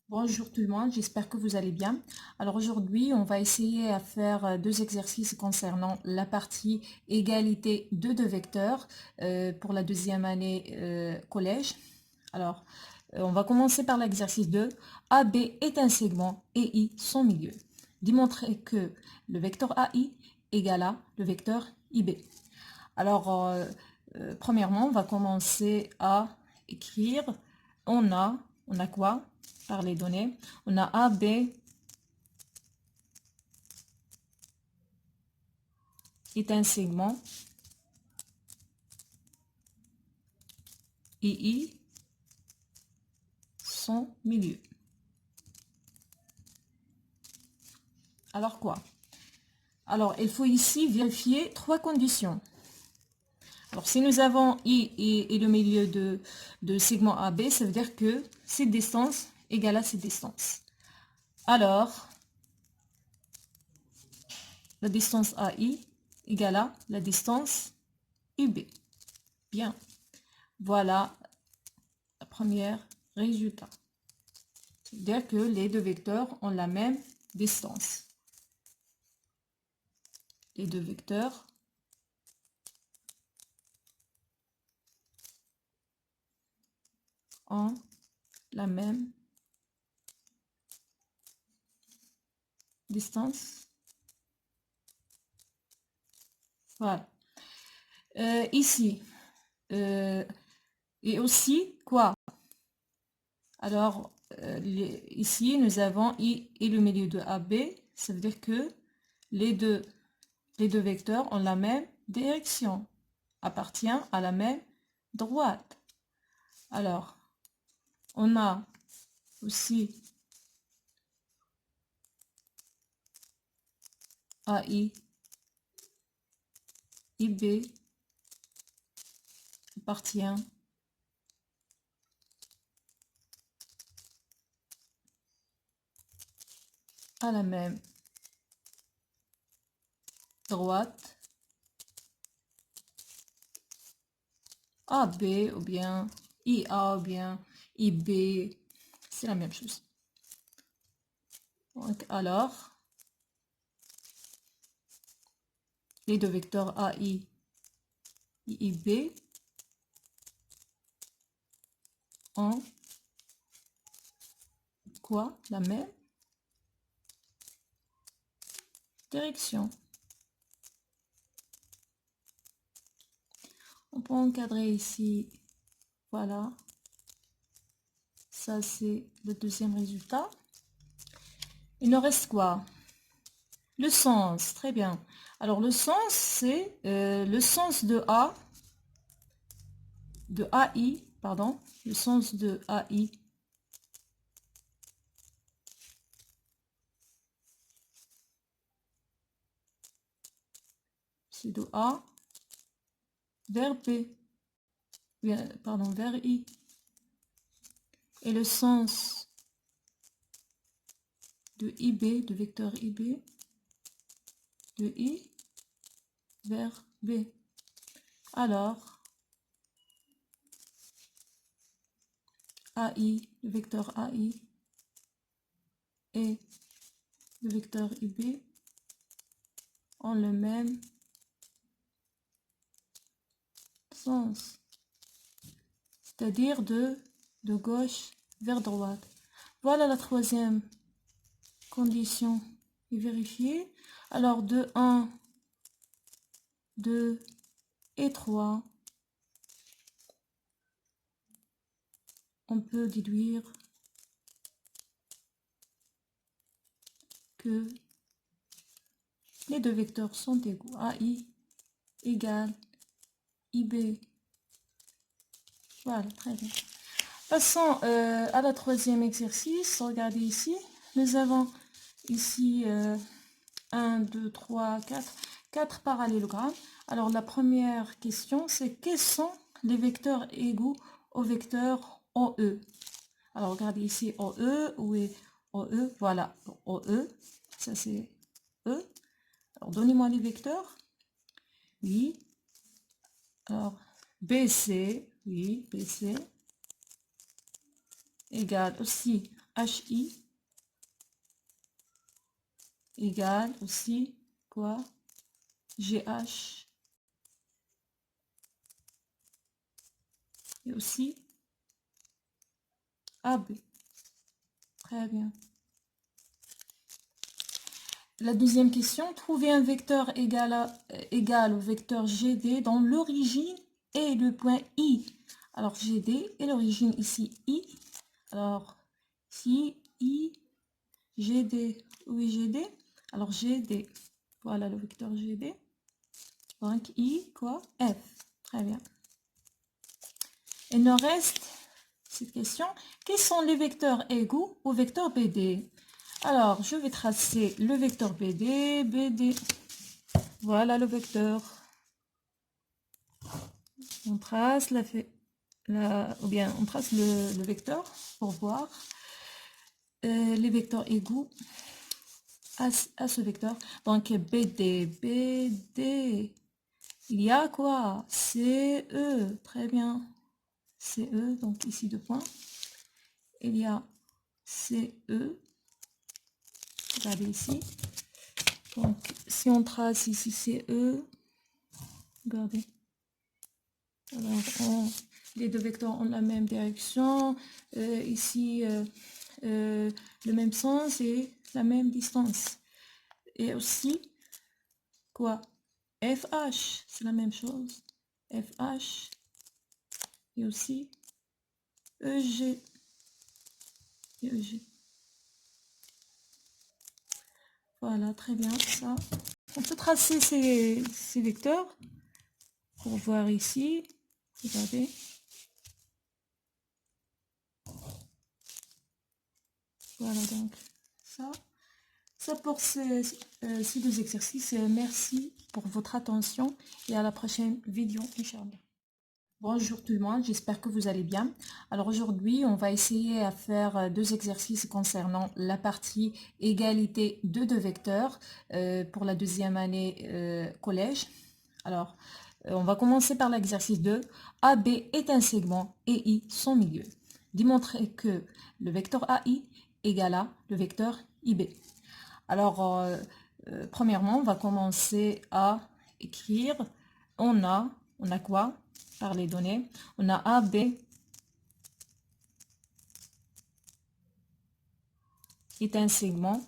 Bonjour tout le monde, j'espère que vous allez bien. Alors aujourd'hui, on va essayer à faire deux exercices concernant la partie égalité de deux vecteurs pour la deuxième année collège. Alors, on va commencer par l'exercice 2. AB est un segment et I son milieu. Démontrer que le vecteur AI égale à le vecteur IB. Alors, premièrement, on va commencer à écrire. On a quoi? Par les données. On a A, B est un segment. Et I son milieu. Alors quoi? Alors, il faut ici vérifier trois conditions. Alors, si nous avons I et le milieu de segment AB, ça veut dire que cette distance égale à cette distance. Alors, la distance AI égale à la distance UB. Bien. Voilà le premier résultat. C'est-à-dire que les deux vecteurs ont la même distance. Les deux vecteurs ont la même distance. Voilà. Ici. Et aussi, quoi? Alors, ici, nous avons I et le milieu de AB. Ça veut dire que les deux vecteurs ont la même direction. Appartient à la même droite. Alors, on a aussi AI, IB appartient à la même droite. AB ou bien IA ou bien IB, c'est la même chose. Donc, alors, les deux vecteurs AI et IB ont quoi? La même direction. On peut encadrer ici, voilà. Ça, c'est le deuxième résultat. Il nous reste quoi? Le sens, très bien. Alors, le sens, c'est le sens de A, de AI, pardon, le sens de AI. C'est de A vers B, pardon, vers I. Et le sens de IB, de vecteur IB, de I vers B. Alors, AI, le vecteur AI et le vecteur IB ont le même sens, c'est-à-dire de gauche vers droite. Voilà la troisième condition est vérifiée. Alors, de 1, 2 et 3, on peut déduire que les deux vecteurs sont égaux. AI égale IB. Voilà, très bien. Passons à la troisième exercice. Regardez ici. Nous avons ici 1, 2, 3, 4. 4 parallélogrammes. Alors, la première question, c'est quels sont les vecteurs égaux au vecteur OE? Alors, regardez ici OE. Où est OE? Voilà, OE. Ça, c'est E. Alors, donnez-moi les vecteurs. Oui. Alors, BC. Oui, BC. Égale aussi HI égale aussi quoi? GH et aussi AB. Très bien. La deuxième question, trouver un vecteur égal au vecteur GD dont l'origine est le point I. Alors GD et l'origine ici I. Alors si I, GD, oui GD. Alors GD, voilà le vecteur GD. Donc I quoi? F. Très bien. Il nous reste cette question. Quels sont les vecteurs égaux au vecteur BD? Alors, je vais tracer le vecteur BD, BD. Voilà le vecteur. On trace ou bien on trace le vecteur pour voir les vecteurs égaux à ce vecteur. Donc BD, BD. Il y a quoi? CE. Très bien. CE, donc ici deux points. Il y a CE. Regardez ici. Donc si on trace ici CE, regardez. Alors, les deux vecteurs ont la même direction, ici le même sens et la même distance. Et aussi, quoi? FH, c'est la même chose. FH et aussi EG. Et EG. Voilà, très bien, ça. On peut tracer ces vecteurs pour voir ici. Regardez. Voilà donc ça. Ça pour ces deux exercices. Merci pour votre attention et à la prochaine vidéo, Inch'Allah. Bonjour tout le monde, j'espère que vous allez bien. Alors aujourd'hui, on va essayer à faire deux exercices concernant la partie égalité de deux vecteurs pour la deuxième année collège. Alors, on va commencer par l'exercice 2. AB est un segment et I son milieu. Démontrer que le vecteur AI égale à le vecteur IB. Alors, premièrement, on va commencer à écrire. On a quoi par les données? On a AB est un segment.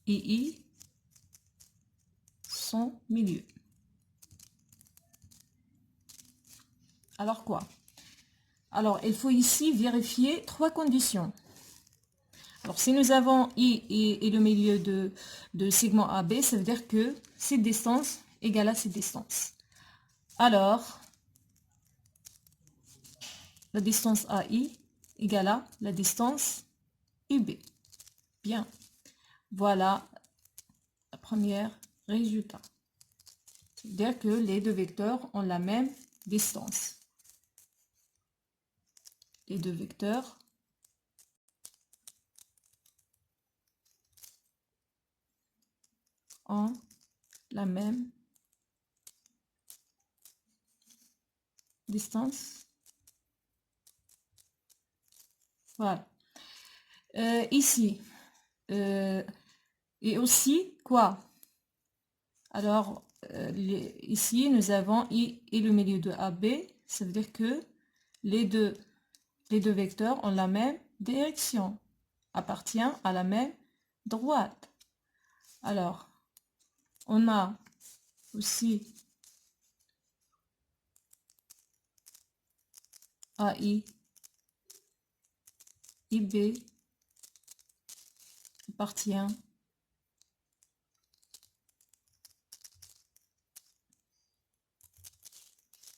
II son milieu. Alors quoi? Alors, il faut ici vérifier trois conditions. Alors, si nous avons I et le milieu de segment AB, ça veut dire que cette distance égale à cette distance. Alors, la distance AI égale à la distance UB. Bien. Voilà le premier résultat. C'est-à-dire que les deux vecteurs ont la même distance. Les deux vecteurs ont la même distance. Voilà. Ici, et aussi, quoi? Alors, ici, nous avons I et le milieu de AB. Ça veut dire que les deux vecteurs ont la même direction, appartient à la même droite. Alors, on a aussi AI, IB appartient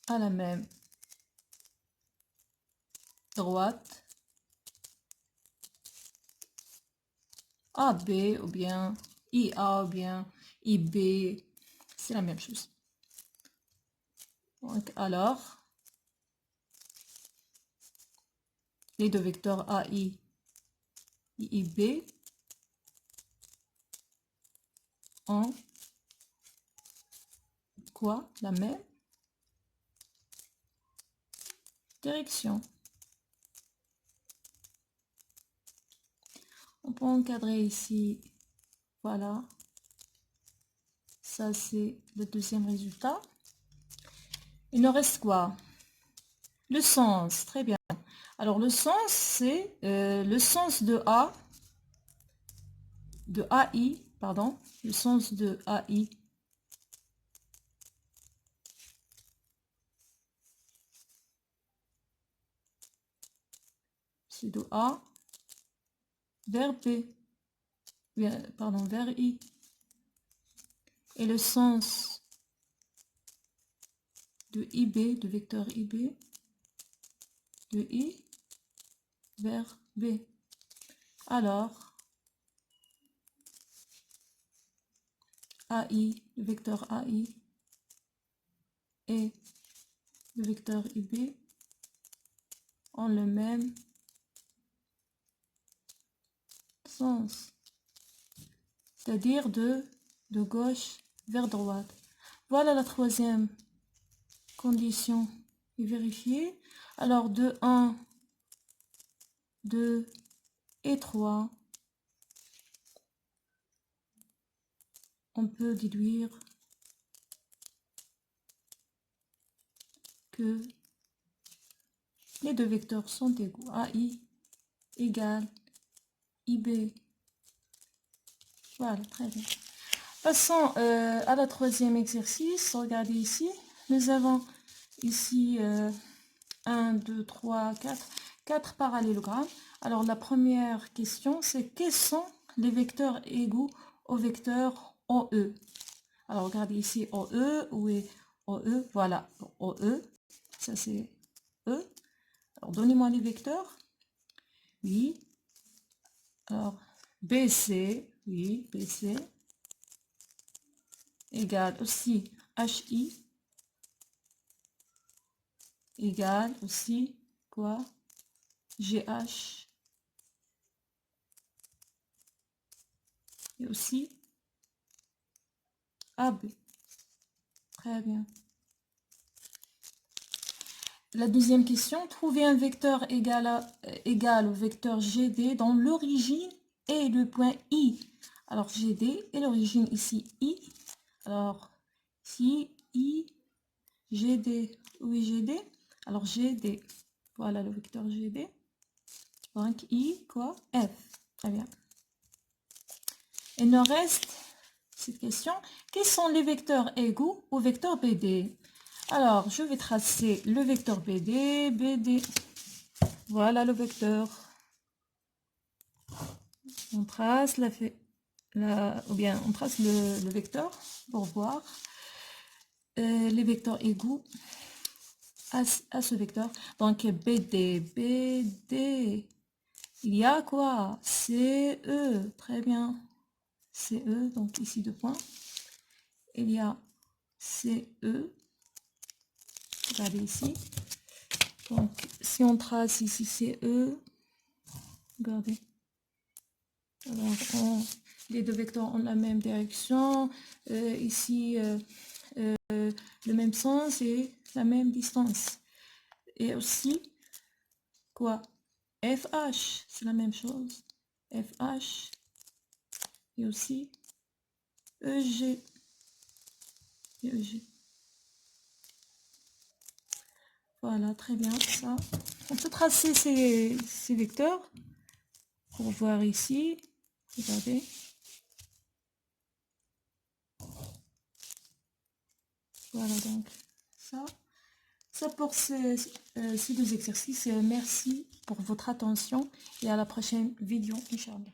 à la même droite. AB ou bien IA ou bien IB, c'est la même chose. Donc, alors, les deux vecteurs AI et IB ont quoi? La même direction. On peut encadrer ici. Voilà. Ça, c'est le deuxième résultat. Il nous reste quoi? Le sens. Très bien. Alors, le sens, c'est le sens de A, de AI, pardon. Le sens de AI. C'est de A vers B. Pardon, vers I. Et le sens de IB, de vecteur IB, de I vers B. Alors, AI, le vecteur AI, et le vecteur IB ont le même sens, c'est-à-dire de gauche vers droite. Voilà la troisième condition est vérifiée. Alors, de 1, 2 et 3, on peut déduire que les deux vecteurs sont égaux. AI égale IB. Voilà, très bien. Passons à la troisième exercice. Regardez ici. Nous avons ici 1, 2, 3, 4 parallélogrammes. Alors, la première question, c'est quels sont les vecteurs égaux au vecteur OE? Alors, regardez ici OE. Où est OE? Voilà, OE. Ça, c'est E. Alors, donnez-moi les vecteurs. Oui. Alors, BC. Oui, BC. Égale aussi HI. Égale aussi quoi? GH. Et aussi AB. Très bien. La deuxième question, trouver un vecteur égal au vecteur GD dont l'origine est le point I. Alors GD et l'origine ici I. Alors si I, GD, oui GD. Alors GD, voilà le vecteur GD. Donc I quoi? F. Très bien. Il nous reste cette question. Quels sont les vecteurs égaux au vecteur BD? Alors, je vais tracer le vecteur BD. BD. Voilà le vecteur. On trace on trace le vecteur pour voir les vecteurs égaux à ce vecteur. Donc, BD. BD. Il y a quoi? CE. Très bien. CE. Donc, ici, 2 points. Il y a CE. Regardez ici. Donc, si on trace ici CE, regardez. Alors, les deux vecteurs ont la même direction. Ici, le même sens et la même distance. Et aussi, quoi? FH, c'est la même chose. FH. Et aussi, EG. Et EG. Voilà, très bien, ça. On peut tracer ces vecteurs pour voir ici. Regardez. Voilà, donc, ça pour ces deux exercices. Merci pour votre attention et à la prochaine vidéo, Inch'Allah.